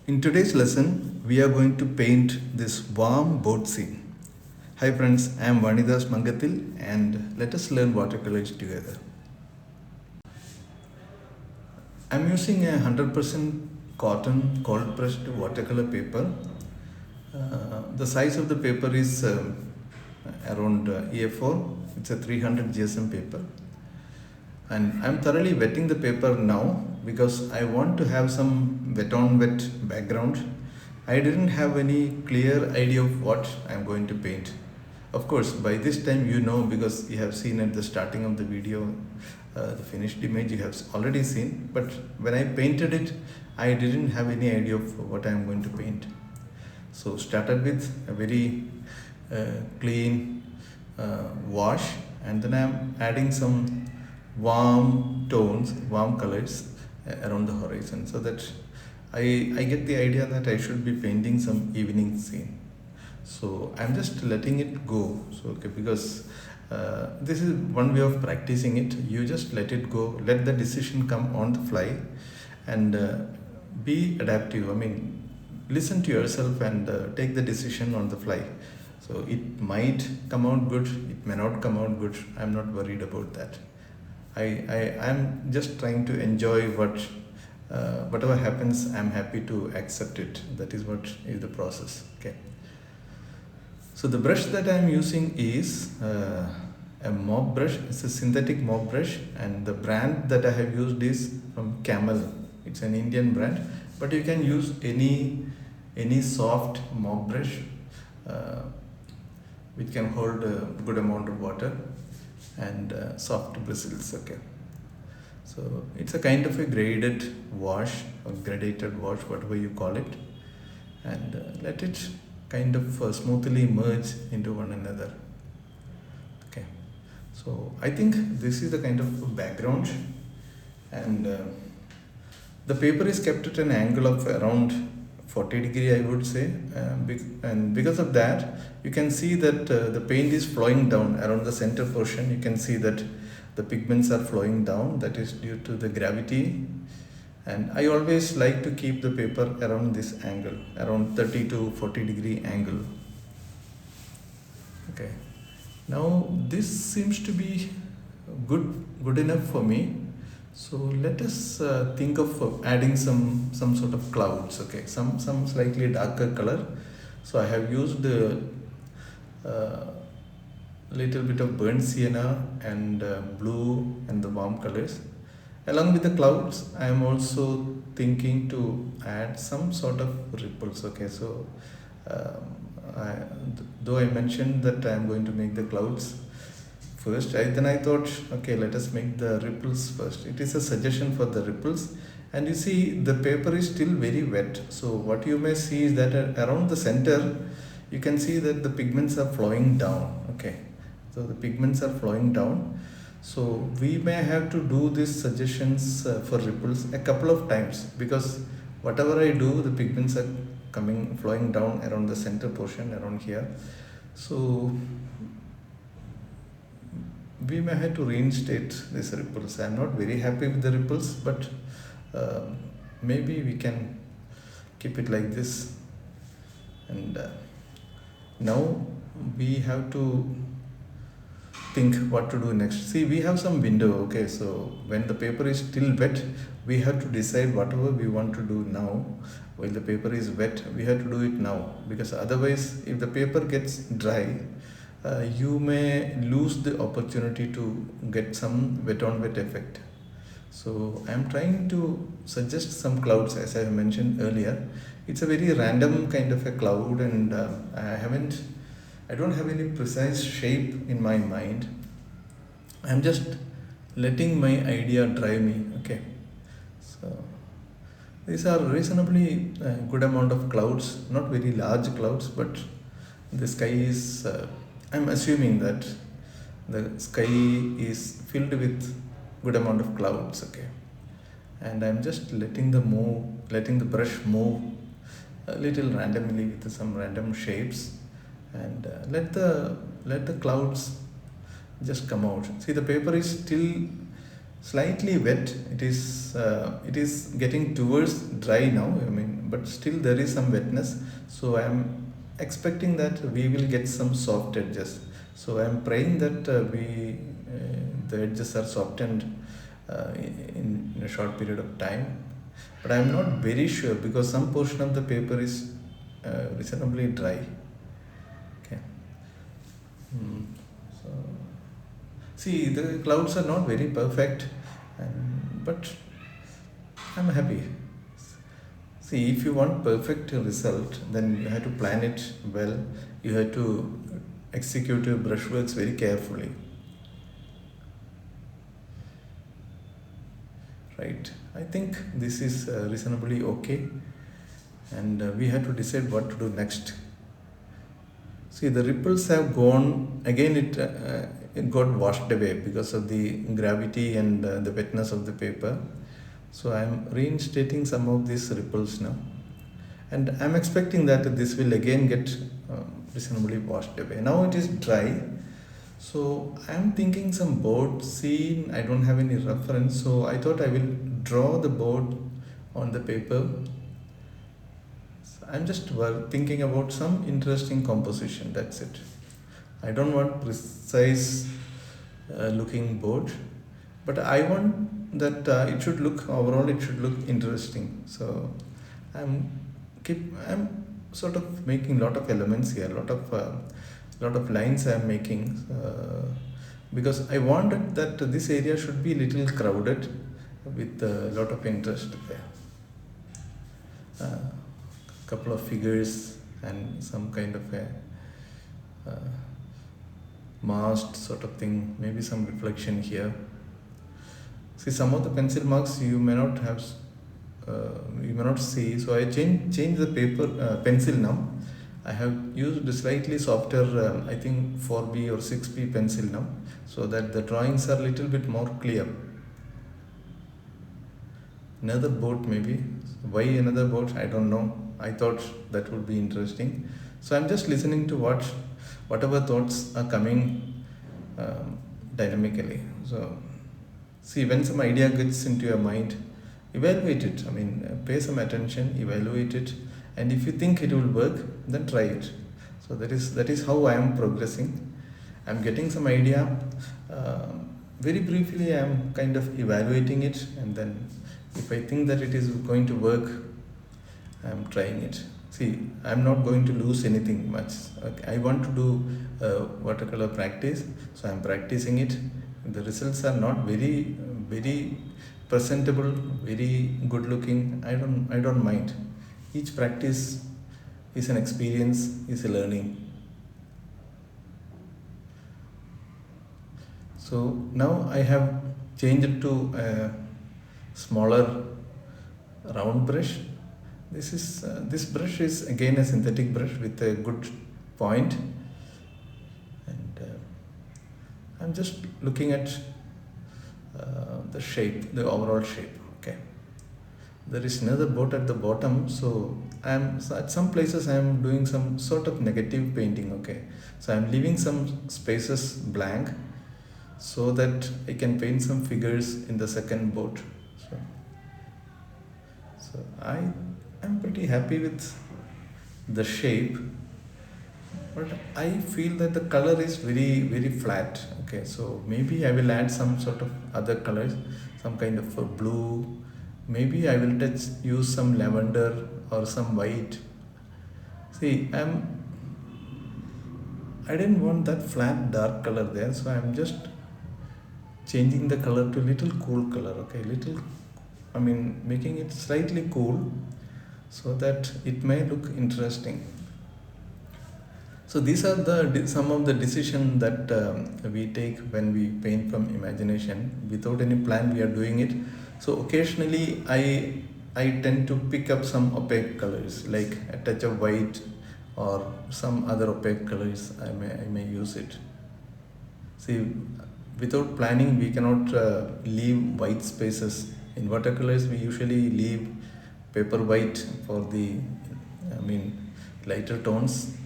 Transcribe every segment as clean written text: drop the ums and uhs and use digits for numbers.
In today's lesson, we are going to paint this warm boat scene. Hi friends, I am Vanidas Mangathil and let us learn watercolor together. I am using a 100% cotton cold pressed watercolor paper. The size of the paper is around A4. It's a 300 GSM paper. And I'm thoroughly wetting the paper now because I want to have some wet on wet background. I didn't have any clear idea of what I'm going to paint. Of course, by this time you know because you have seen at the starting of the video the finished image you have already seen. But when I painted it, I didn't have any idea of what I'm going to paint. So started with a very clean wash, and then I'm adding some warm tones, warm colors around the horizon, so that I get the idea that I should be painting some evening scene. So I'm just letting it go. So okay, because this is one way of practicing it. You just let it go, let the decision come on the fly, and be adaptive. I mean, listen to yourself and take the decision on the fly. So it might come out good, it may not come out good. I'm not worried about that. I'm just trying to enjoy whatever happens. I'm happy to accept it. That is what is the process. Okay. So the brush that I'm using is a mop brush. It's a synthetic mop brush, and the brand that I have used is from Camel. It's an Indian brand, but you can use any soft mop brush which can hold a good amount of water and soft bristles. Okay, so it's a kind of a graded wash or gradated wash, whatever you call it, and let it kind of smoothly merge into one another. Okay, so I think this is the kind of background, and the paper is kept at an angle of around 40 degree, I would say, and because of that you can see that the paint is flowing down around the center portion. You can see that the pigments are flowing down. That is due to the gravity, and I always like to keep the paper around this angle, around 30 to 40 degree angle. Okay, now this seems to be good enough for me. So let us think of adding some sort of clouds. Okay, some slightly darker color. So I have used a little bit of burnt sienna and blue and the warm colors. Along with the clouds, I am also thinking to add some sort of ripples. Okay, so though I mentioned that I am going to make the clouds first, then I thought, okay, let us make the ripples first. It is a suggestion for the ripples, and you see the paper is still very wet. So what you may see is that around the center, you can see that the pigments are flowing down. Okay, so the pigments are flowing down. So we may have to do these suggestions for ripples a couple of times, because whatever I do, the pigments are flowing down around the center portion, around here. So we may have to reinstate these ripples. I am not very happy with the ripples, but maybe we can keep it like this. And now we have to think what to do next. See, we have some window. Okay, so when the paper is still wet, we have to decide whatever we want to do now. While the paper is wet, we have to do it now, because otherwise if the paper gets dry, you may lose the opportunity to get some wet on wet effect. So I am trying to suggest some clouds, as I mentioned earlier. It's a very random kind of a cloud, and I don't have any precise shape in my mind. I'm just letting my idea drive me. Okay, so these are reasonably good amount of clouds, not very large clouds, but the sky is I'm assuming that the sky is filled with good amount of clouds. Okay, and I'm just letting the brush move a little randomly with some random shapes, and let the clouds just come out. See, the paper is still slightly wet. It is getting towards dry now. I mean, but still there is some wetness, so I am expecting that we will get some soft edges. So I am praying that the edges are softened in a short period of time, but I am not very sure because some portion of the paper is reasonably dry. Okay. So see, the clouds are not very perfect, but I'm happy. See, if you want perfect result, then you have to plan it well. You have to execute your brushworks very carefully. Right? I think this is reasonably okay, and we have to decide what to do next. See, the ripples have gone again. It got washed away because of the gravity and the wetness of the paper. So I am reinstating some of these ripples now, and I am expecting that this will again get reasonably washed away. Now it is dry, so I am thinking some board scene. I don't have any reference, so I thought I will draw the board on the paper. So I'm just thinking about some interesting composition. That's it. I don't want precise looking board, but I want that it should look overall, it should look interesting. So I'm sort of making lot of elements here, lot of lines I'm making because I wanted that this area should be little crowded with a lot of interest there. Couple of figures and some kind of a masked sort of thing, maybe some reflection here. See, some of the pencil marks you may not have, you may not see. So I change the paper pencil now. I have used a slightly softer, I think 4B or 6B pencil now, so that the drawings are a little bit more clear. Another boat maybe. Why another boat? I don't know. I thought that would be interesting. So I'm just listening to whatever thoughts are coming dynamically. So see, when some idea gets into your mind, evaluate it. I mean, pay some attention, evaluate it, and if you think it will work, then try it. So that is how I am progressing. I am getting some idea. Very briefly, I am kind of evaluating it, and then if I think that it is going to work, I am trying it. See, I am not going to lose anything much. Okay, I want to do watercolor practice, so I am practicing it. The results are not very presentable, very good looking. I don't mind. Each practice is an experience, is a learning. So now I have changed it to a smaller round brush. This brush is again a synthetic brush with a good point, and I'm just looking at the shape, the overall shape. Okay, there is another boat at the bottom, so at some places I am doing some sort of negative painting. Okay, so I'm leaving some spaces blank so that I can paint some figures in the second boat. So I'm pretty happy with the shape, but I feel that the color is very flat. Okay, so maybe I will add some sort of other colors, some kind of a blue. Maybe I will use some lavender or some white. See, I didn't want that flat dark color there, so I'm just changing the color to little cool color. Okay, making it slightly cool, so that it may look interesting. So these are some of the decisions that we take when we paint from imagination. Without any plan, we are doing it. So occasionally I tend to pick up some opaque colors, like a touch of white or some other opaque colors. I may use it. See, without planning, we cannot leave white spaces. In watercolors, we usually leave paper white for the lighter tones,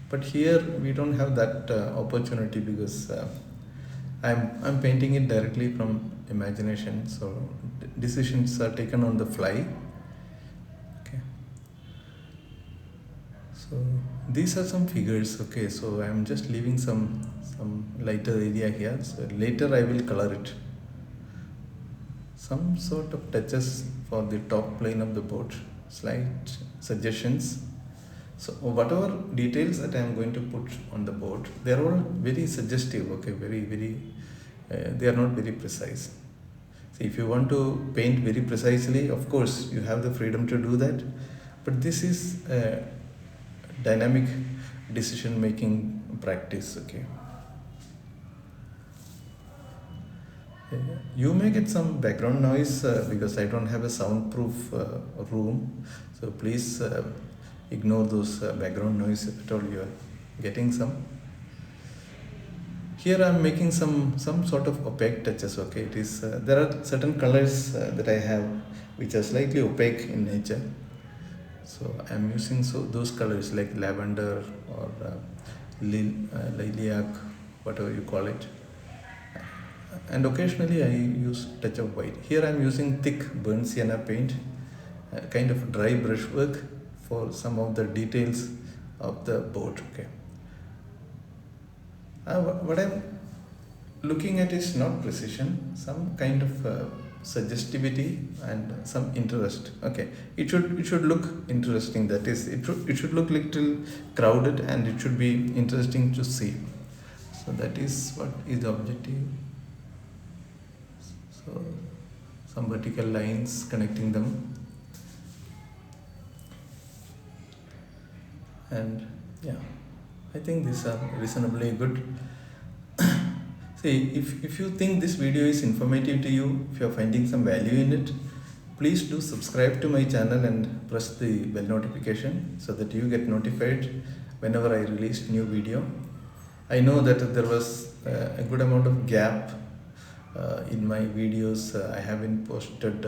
but here we don't have that opportunity because I'm painting it directly from imagination, so decisions are taken on the fly. Okay, So these are some figures. Okay, so I'm just leaving some lighter area here, so later I will color it. Some sort of touches for the top plane of the board, slight suggestions. So whatever details that I am going to put on the board, they are all very suggestive. Okay, very they are not very precise. See, if you want to paint very precisely, of course you have the freedom to do that, but this is a dynamic decision making practice. Okay, you may get some background noise because I don't have a soundproof room, so please ignore those background noise if at all you are getting some. Here I am making some sort of opaque touches. Okay, it is there are certain colors that I have which are slightly opaque in nature, so I am using those colors like lavender or lilac, whatever you call it, and occasionally I use touch of white. Here I am using thick burnt sienna paint, kind of dry brushwork for some of the details of the board. Okay, what I'm looking at is not precision, some kind of suggestivity and some interest. Okay, it should look interesting. That is, it should look little crowded and it should be interesting to see. So that is what is the objective. So some vertical lines connecting them, and yeah, I think these are reasonably good. See, if you think this video is informative to you, if you are finding some value in it, please do subscribe to my channel and press the bell notification so that you get notified whenever I release new video. I know that there was a good amount of gap in my videos. I haven't posted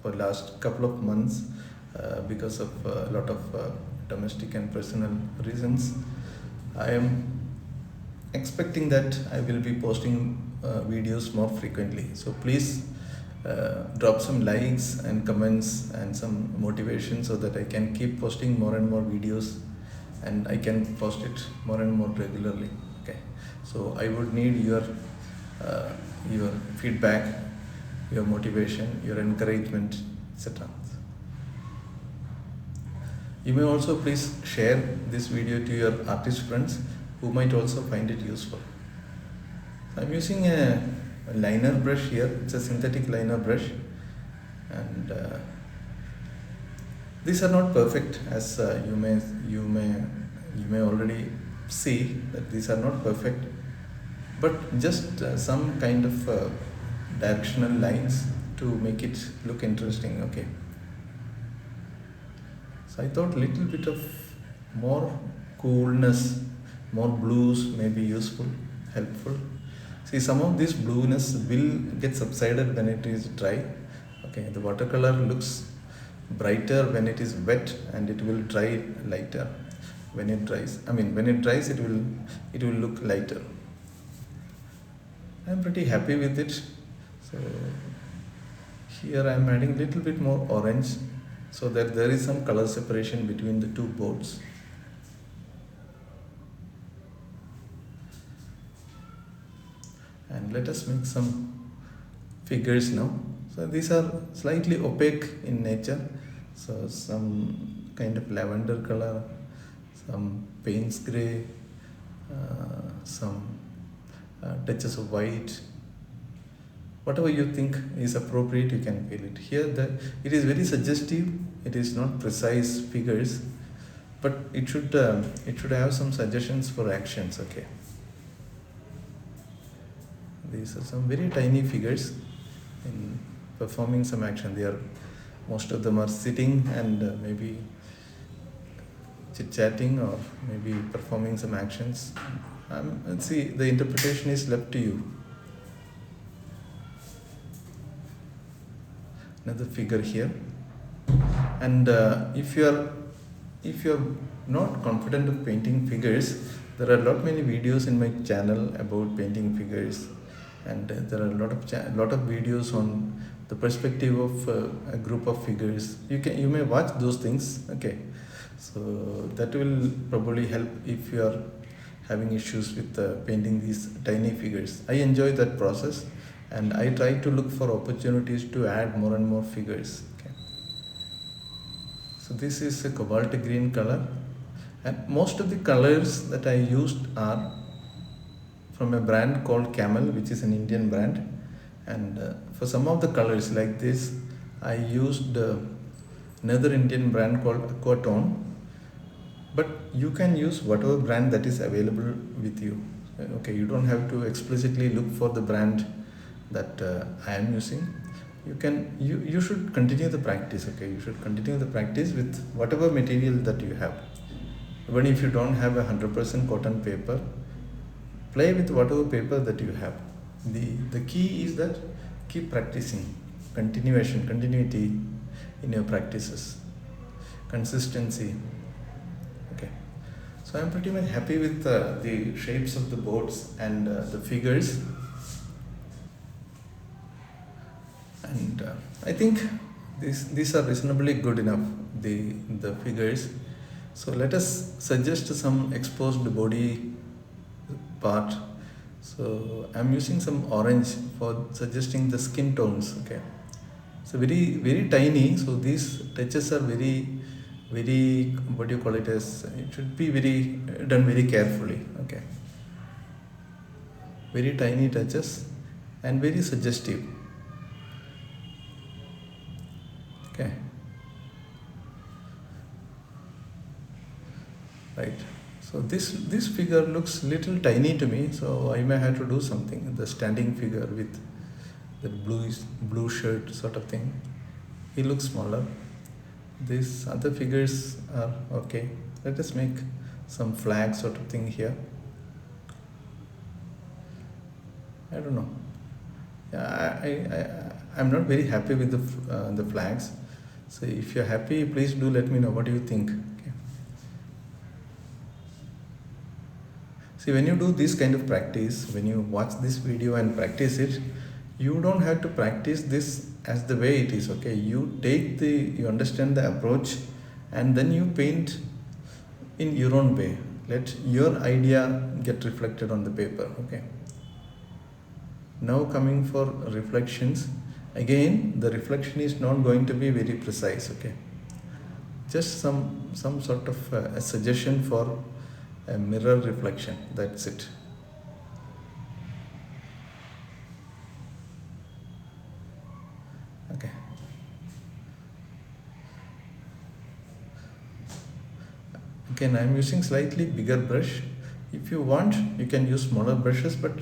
for last couple of months because of a lot of domestic and personal reasons. I am expecting that I will be posting videos more frequently, so please drop some likes and comments and some motivation so that I can keep posting more and more videos and I can post it more and more regularly. Okay, so I would need your feedback, your motivation, your encouragement, etc. You may also please share this video to your artist friends who might also find it useful. So I'm using a liner brush here. It's a synthetic liner brush, and these are not perfect, as you may already see that these are not perfect, but just some kind of directional lines to make it look interesting. Okay, so I thought a little bit of more coolness, more blues may be useful, helpful. See, some of this blueness will get subsided when it is dry. Okay, the watercolor looks brighter when it is wet and it will dry lighter when it dries. When it dries, it will look lighter. I'm pretty happy with it. So here I'm adding a little bit more orange so that there is some color separation between the two boards. And let us make some figures now. So these are slightly opaque in nature. So some kind of lavender color, some Payne's grey, some touches of white. Whatever you think is appropriate, you can feel it. Here it is very suggestive. It is not precise figures, but it should have some suggestions for actions. Okay. These are some very tiny figures in performing some action. Most of them are sitting and maybe chit-chatting or maybe performing some actions. Let's see, the interpretation is left to you. Another figure here, and if you are not confident of painting figures, there are many videos in my channel about painting figures, and there are a lot of videos on the perspective of a group of figures. You may watch those things. Okay, So that will probably help if you are having issues with painting these tiny figures. I enjoy that process, and I try to look for opportunities to add more and more figures. Okay. So this is a cobalt green color, and most of the colors that I used are from a brand called Camel, which is an Indian brand. And for some of the colors like this, I used another Indian brand called Aquatone. But you can use whatever brand that is available with you. Okay, you don't have to explicitly look for the brand that I am using. You should continue the practice. Okay, you should continue the practice with whatever material that you have. Even if you don't have 100% cotton paper, play with whatever paper that you have. The key is that keep practicing, continuity in your practices, consistency. Okay, so I'm pretty much happy with the shapes of the boards and the figures, and I think these are reasonably good enough, the figures. So let us suggest some exposed body part. So I'm using some orange for suggesting the skin tones. Okay, so very tiny, so these touches are very, what do you call it, as it should be done very carefully. Okay, very tiny touches and very suggestive. Okay, right. So this figure looks little tiny to me, so I may have to do something. The standing figure with the blue shirt sort of thing, he looks smaller. These other figures are okay. Let us make some flag sort of thing here. I don't know. I'm not very happy with the flags. So if you're happy, please do let me know. What do you think? Okay. See, when you do this kind of practice, when you watch this video and practice it, you don't have to practice this as the way it is. Okay, you understand the approach, and then you paint in your own way. Let your idea get reflected on the paper. Okay, now coming for reflections, again the reflection is not going to be very precise. Okay, just some sort of a suggestion for a mirror reflection, that's it. Okay, again I'm using slightly bigger brush. If you want, you can use smaller brushes, but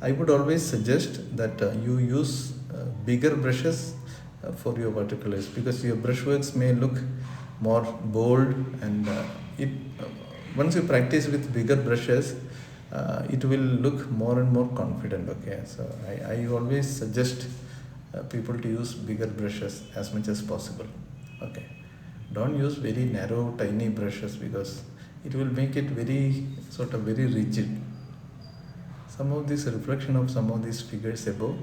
I would always suggest that you use bigger brushes for your watercolors, because your brushworks may look more bold, and once you practice with bigger brushes, it will look more and more confident. Okay, so I always suggest people to use bigger brushes as much as possible. Okay, don't use very narrow tiny brushes, because it will make it very rigid. Some of this reflection of some of these figures above,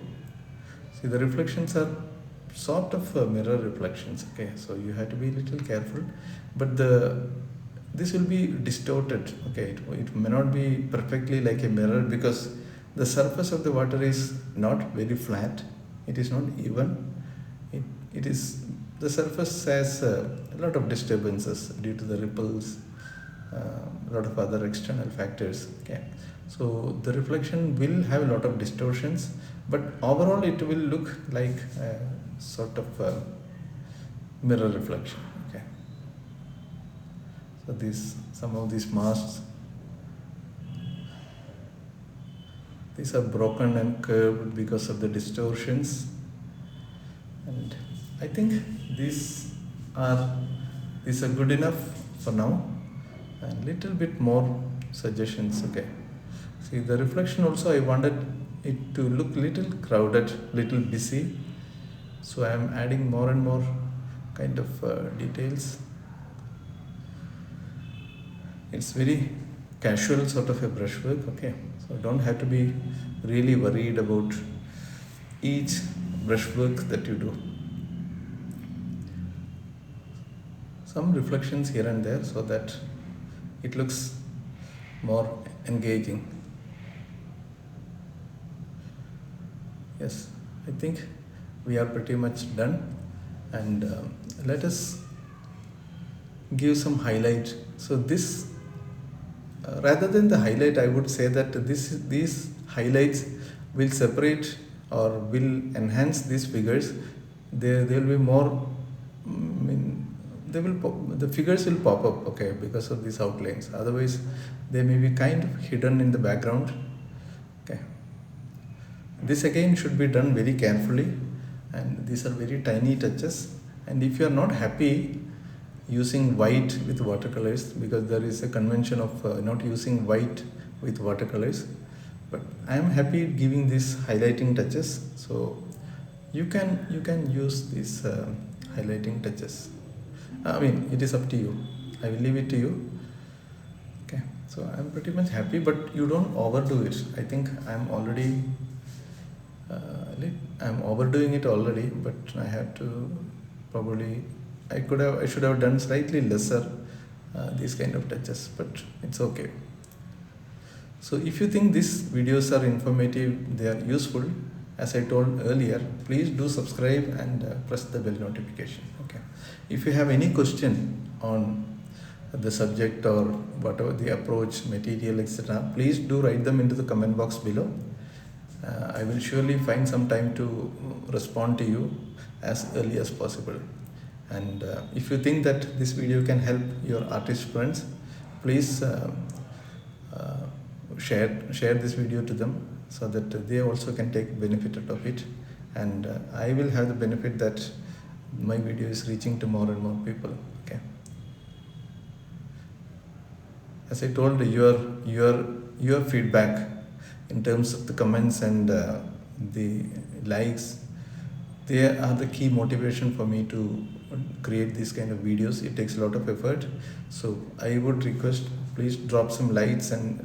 see, the reflections are sort of mirror reflections. Okay, so you have to be a little careful, but this will be distorted. Okay, it may not be perfectly like a mirror, because the surface of the water is not very flat, it is not even, it is, the surface has a lot of disturbances due to the ripples, a lot of other external factors. Okay, so the reflection will have a lot of distortions, but overall it will look like a sort of mirror reflection. Okay, so some of these masks, these are broken and curved because of the distortions, and I think these are good enough for now, and little bit more suggestions. Okay, see, the reflection also I wanted it to look little crowded, little busy, so I am adding more and more kind of details. It's very casual sort of a brushwork. Okay, so don't have to be really worried about each brushwork that you do. some reflections here and there so that it looks more engaging. Yes, I think we are pretty much done, and let us give some highlight. So this rather than the highlight, I would say that these highlights will separate or will enhance these figures. There will be more, the figures will pop up, okay, because of these outlines. Otherwise they may be kind of hidden in the background. Okay, this again should be done very carefully, and these are very tiny touches. And if you are not happy using white with watercolors, because there is a convention of not using white with watercolors, but I am happy giving these highlighting touches, so you can use these highlighting touches. I mean, it is up to you. I will leave it to you. Okay, so I'm pretty much happy, but you don't overdo it. I think I'm already I'm overdoing it already, but I have to probably, I should have done slightly lesser these kind of touches, but it's okay. So if you think these videos are informative, they are useful, as I told earlier, please do subscribe and press the bell notification. Okay. If you have any question on the subject or whatever the approach, material, etc., please do write them into the comment box below. I will surely find some time to respond to you as early as possible. And if you think that this video can help your artist friends, please share this video to them so that they also can take benefit out of it, and I will have the benefit that my video is reaching to more and more people. Okay, as I told, your feedback in terms of the comments and the likes, they are the key motivation for me to create these kind of videos. It takes a lot of effort, so I would request, please drop some likes and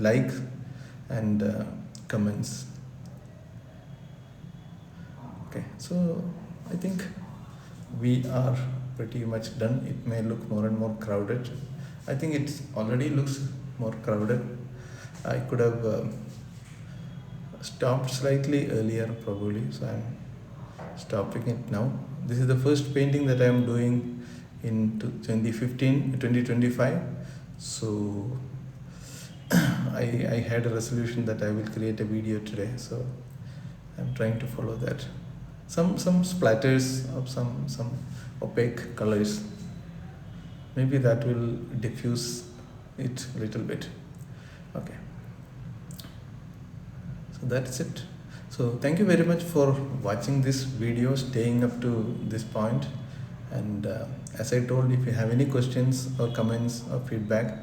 comments. Okay, so I think we are pretty much done. It may look more and more crowded. I think it already looks more crowded. I could have stopped slightly earlier probably, so I'm stopping it now. This is the first painting that I am doing in 2025. So I had a resolution that I will create a video today, so I'm trying to follow that. Some splatters of some opaque colors, maybe that will diffuse it a little bit. Okay, so that's it. So thank you very much for watching this video, staying up to this point. And as I told, if you have any questions or comments or feedback,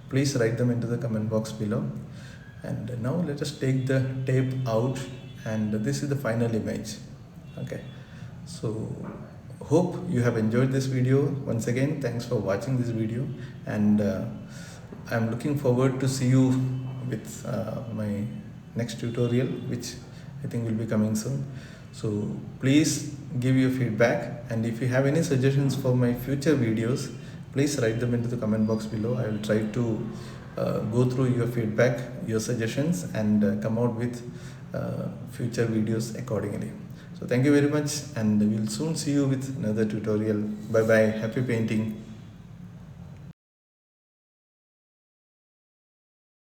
please write them into the comment box below. And now let us take the tape out, and this is the final image. Okay, so hope you have enjoyed this video. Once again, thanks for watching this video, and I'm looking forward to see you with my next tutorial, which I think will be coming soon. So please give your feedback, and if you have any suggestions for my future videos, please write them into the comment box below. I will try to go through your feedback, your suggestions, and come out with future videos accordingly. So thank you very much, and we will soon see you with another tutorial. Bye bye. Happy painting.